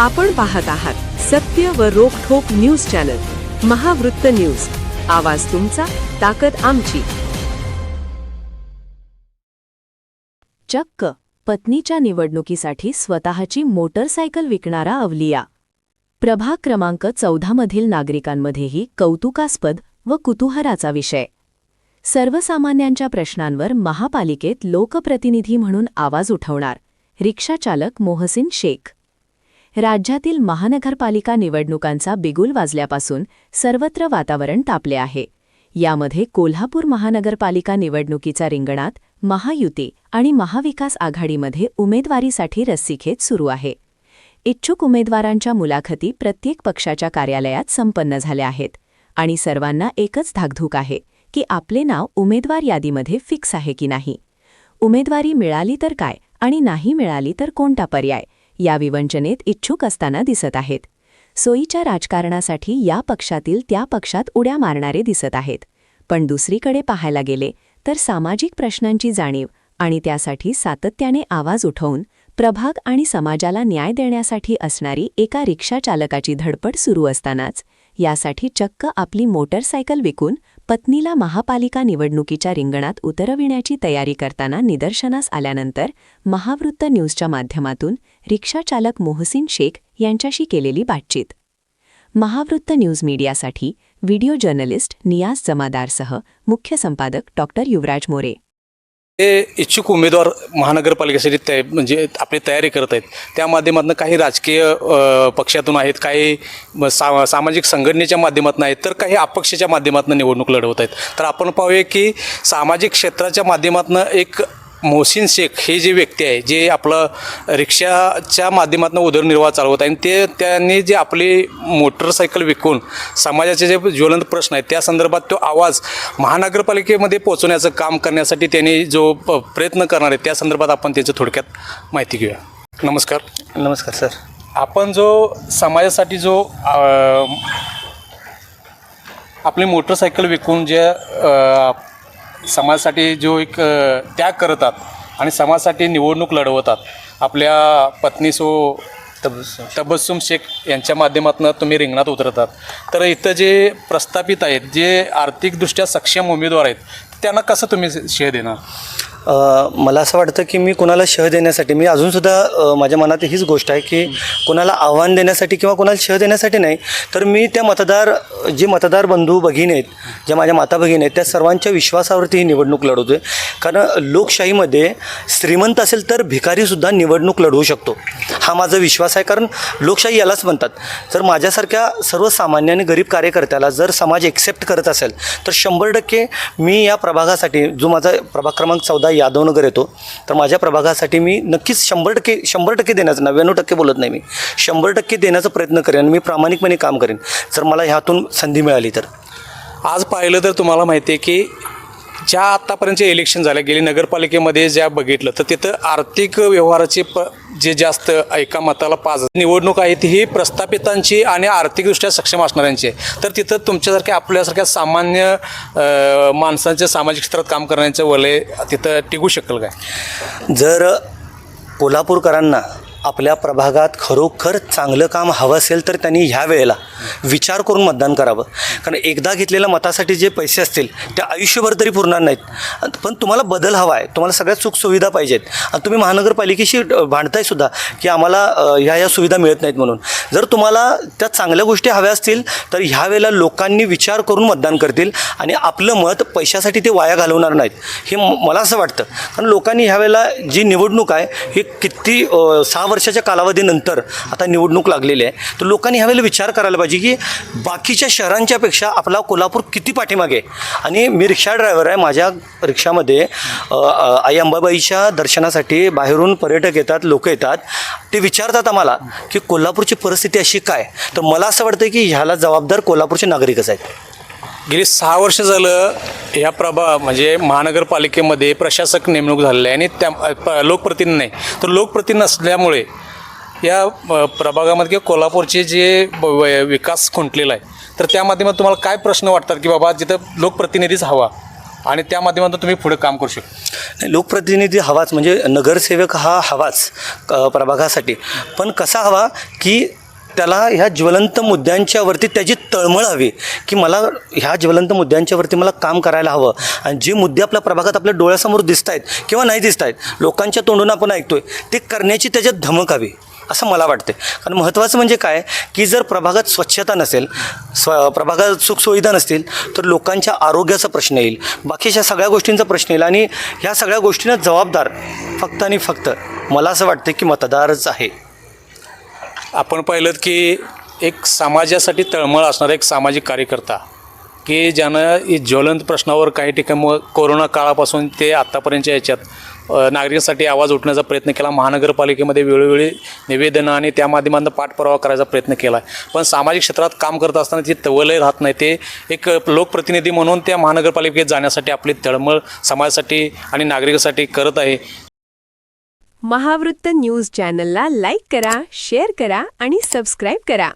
आपण पाहत आहात सत्य व रोखठोक न्यूज चॅनल महावृत्त न्यूज. आवाज तुमचा, ताकद आमची. चक्क पत्नीच्या निवडणुकीसाठी स्वतःची मोटरसायकल विकणारा अवलिया. प्रभाग क्रमांक 14 मधील नागरिकांमध्येही कौतुकास्पद व कुतूहलाचा विषय. सर्वसामान्यांच्या प्रश्नांवर महापालिकेत लोकप्रतिनिधी म्हणून आवाज उठवणार रिक्षाचालक मोहसिन शेख. राज्यातील महानगरपालिका निवडणुकांचा बिगुल वाजल्यापासून सर्वत्र वातावरण तापले आहे. यामध्ये कोल्हापूर महानगरपालिका निवडणुकीच्या रिंगणात महायुती आणि महाविकास आघाडीमध्ये उमेदवारीसाठी रस्सीखेच सुरू आहे. इच्छुक उमेदवारांच्या मुलाखती प्रत्येक पक्षाच्या कार्यालयात संपन्न झाल्या आहेत आणि सर्वांना एकच धाकधूक आहे की आपले नाव उमेदवार यादीमध्ये फिक्स आहे की नाही. उमेदवारी मिळाली तर काय आणि नाही मिळाली तर कोणता पर्याय, या विवंचनेत इच्छुक असताना दिसत आहेत. सोयीच्या राजकारणासाठी या पक्षातील त्या पक्षात उड्या मारणारे दिसत आहेत. पण दुसरीकडे पाहायला गेले तर सामाजिक प्रश्नांची जाणीव आणि त्यासाठी सातत्याने आवाज उठवून प्रभाग आणि समाजाला न्याय देण्यासाठी असणारी एका रिक्षाचालकाची धडपड सुरू असतानाच यासाठी चक्क आपली मोटरसायकल विकून पत्नीला महापालिका निवडणुकीच्या रिंगणात उतरविण्याची तयारी करताना निदर्शनास आल्यानंतर महावृत्त न्यूजच्या माध्यमातून रिक्षाचालक मोहसिन शेख यांच्याशी केलेली बातचीत. महावृत्त न्यूज मीडियासाठी व्हिडिओ जर्नलिस्ट नियाज जमादारसह मुख्य संपादक डॉक्टर युवराज मोरे. हे इच्छुक उमेदवार महानगरपालिकेसाठी म्हणजे आपली तयारी करत आहेत. त्या माध्यमातून काही राजकीय पक्षातून आहेत, काही सामाजिक संघटनेच्या माध्यमातून आहेत, तर काही अपक्षाच्या माध्यमातून निवडणूक लढवत आहेत. तर आपण पाहूया की सामाजिक क्षेत्राच्या माध्यमातून एक मोहसिन शेख हे जे व्यक्ती आहे, जे आपलं रिक्षाच्या माध्यमातून उदरनिर्वाह चालवत आहे आणि त्यांनी जे आपली मोटरसायकल विकून समाजाचे जे ज्वलंत प्रश्न आहेत त्या संदर्भात तो आवाज महानगरपालिकेमध्ये पोहोचवण्याचं काम करण्यासाठी त्यांनी जो प्रयत्न करणार आहे त्या संदर्भात आपण त्याचं थोडक्यात माहिती घेऊया. नमस्कार. नमस्कार सर. आपण जो समाजासाठी जो आपली मोटरसायकल विकून जे समाजासाठी जो एक त्याग करतात आणि समाजासाठी निवडणूक लढवतात, आपल्या पत्नी तबस्सुम शेख यांच्या माध्यमातून तुम्ही रिंगणात उतरतात. तर इथं जे प्रस्थापित आहेत, जे आर्थिकदृष्ट्या सक्षम उमेदवार आहेत, त्यांना कसं तुम्ही श्रेय देणार? मला असं वाटतं की मी कोणाला शह देण्यासाठी, मी अजूनसुद्धा माझ्या मनात हीच गोष्ट आहे की कोणाला आव्हान देण्यासाठी किंवा कोणाला शह देण्यासाठी नाही, तर मी त्या मतदार बंधू भगिनी आहेत, ज्या माझ्या माता भगिनी आहेत, त्या सर्वांच्या विश्वासावरती ही निवडणूक लढवतो आहे. कारण लोकशाहीमध्ये श्रीमंत असेल तर भिकारीसुद्धा निवडणूक लढवू शकतो, हा माझा विश्वास आहे. कारण लोकशाही यालाच म्हणतात. जर माझ्यासारख्या सर्वसामान्य आणि गरीब कार्यकर्त्याला जर समाज एक्सेप्ट करत असेल तर 100% मी या प्रभागासाठी, जो माझा प्रभाग क्रमांक 14 यादवनगर येतो, तर माझ्या प्रभागासाठी मी नक्कीच 100% देण्याचं, 99% बोलत नाही, मी 100% देण्याचा प्रयत्न करेन आणि मी प्रामाणिकपणे काम करेन जर मला ह्यातून संधी मिळाली तर. आज पाहिलं तर तुम्हाला माहिती आहे की ज्या आत्तापर्यंतचे इलेक्शन झाले, गेली नगरपालिकेमध्ये ज्या बघितलं तर तिथं आर्थिक व्यवहाराचे जे जास्त एका मताला 5 निवडणूक आहे ती ही प्रस्थापितांची आणि आर्थिकदृष्ट्या सक्षम असणाऱ्यांची आहे. तर तिथं तुमच्यासारख्या आपल्यासारख्या सामान्य माणसांच्या सामाजिक क्षेत्रात काम करण्याचं वलय तिथं टिकू शकेल काय? जर कोल्हापूरकरांना आपल्या प्रभागात खरोखर चांगलं काम हवं असेल तर त्यांनी ह्या वेळेला विचार करून मतदान करावं. कारण एकदा घेतलेल्या मतासाठी जे पैसे असतील त्या आयुष्यभर तरी पुरणार नाहीत. पण तुम्हाला बदल हवा आहे, तुम्हाला सगळ्यात सुखसुविधा पाहिजेत आणि तुम्ही महानगरपालिकेशी भांडताय सुद्धा की आम्हाला ह्या सुविधा मिळत नाहीत म्हणून. जर तुम्हाला त्या चांगल्या गोष्टी हव्या असतील तर ह्या वेळेला लोकांनी विचार करून मतदान करतील आणि आपलं मत पैशासाठी ते वाया घालवणार नाहीत, हे मला असं वाटतं. कारण लोकांनी ह्या वेळेला जी निवडणूक आहे ही किती 6 वर्षाच्या कालावधीनंतर आता निवडणूक लागलेली आहे, तर लोकांनी ह्यावेळेला विचार करायला पाहिजे की बाकीच्या शहरांच्यापेक्षा आपला कोल्हापूर किती पाठीमागे आहे. आणि मी रिक्षा ड्रायव्हर आहे, माझ्या रिक्षामध्ये आई अंबाबाईच्या दर्शनासाठी बाहेरून पर्यटक येतात, लोक येतात, ते विचारतात आम्हाला की कोल्हापूरची परिस्थिती अशी काय. तर मला असं वाटतं की ह्याला जबाबदार कोल्हापूरचे नागरिकच आहेत. गेली 6 वर्ष झालं या म्हणजे महानगरपालिकेमध्ये प्रशासक नेमणूक झालेली आहे आणि त्या लोकप्रतिनिधी नाही, तर लोकप्रतिनिधी नसल्यामुळे या प्रभागामध्ये किंवा कोल्हापूरचे जे विकास खुंटलेला आहे, तर त्या माध्यमात तुम्हाला काय प्रश्न वाटतात की बाबा जिथं लोकप्रतिनिधीच हवा? आणि त्या माध्यमातून तुम्ही पुढे काम करू शकता. लोकप्रतिनिधी हवाच, म्हणजे नगरसेवक हा हवाच प्रभागासाठी. पण कसा हवा की त्याला ह्या ज्वलंत मुद्द्यांच्यावरती त्याची तळमळ हवी, की मला ह्या ज्वलंत मुद्द्यांच्यावरती मला काम करायला हवं. आणि जे मुद्दे आपल्या प्रभागात आपल्या डोळ्यासमोर दिसत आहेत किंवा नाही दिसत आहेत, लोकांच्या तोंडून आपण ऐकतोय, ते करण्याची त्याच्यात धमक हवी असं मला वाटते. कारण महत्त्वाचं म्हणजे काय की जर प्रभागात स्वच्छता नसेल, प्रभागात सुखसुविधा नसतील, तर लोकांच्या आरोग्याचा प्रश्न येईल, बाकीच्या सगळ्या गोष्टींचा प्रश्न येईल. आणि ह्या सगळ्या गोष्टींना जबाबदार फक्त आणि फक्त मला असं वाटतं की मतदारच आहे. आपण पाहिलं की एक समाजासाठी तळमळ असणारा एक सामाजिक कार्यकर्ता की ज्यानं ज्वलंत प्रश्नावर काही ठिकाणी कोरोना काळापासून ते आत्तापर्यंतच्या याच्यात नागरिकांसाठी आवाज उठण्याचा प्रयत्न केला. महानगरपालिकेमध्ये वेळोवेळी निवेदनं आणि त्या माध्यमातून पाठपुरावा करायचा प्रयत्न केला आहे. पण सामाजिक क्षेत्रात काम करत असताना ती तवलय राहत नाही. ते एक लोकप्रतिनिधी म्हणून त्या महानगरपालिकेत जाण्यासाठी आपली तळमळ समाजासाठी आणि नागरिकांसाठी करत आहे. महावृत्त न्यूज चॅनलला लाईक करा, शेअर करा आणि सबस्क्राईब करा.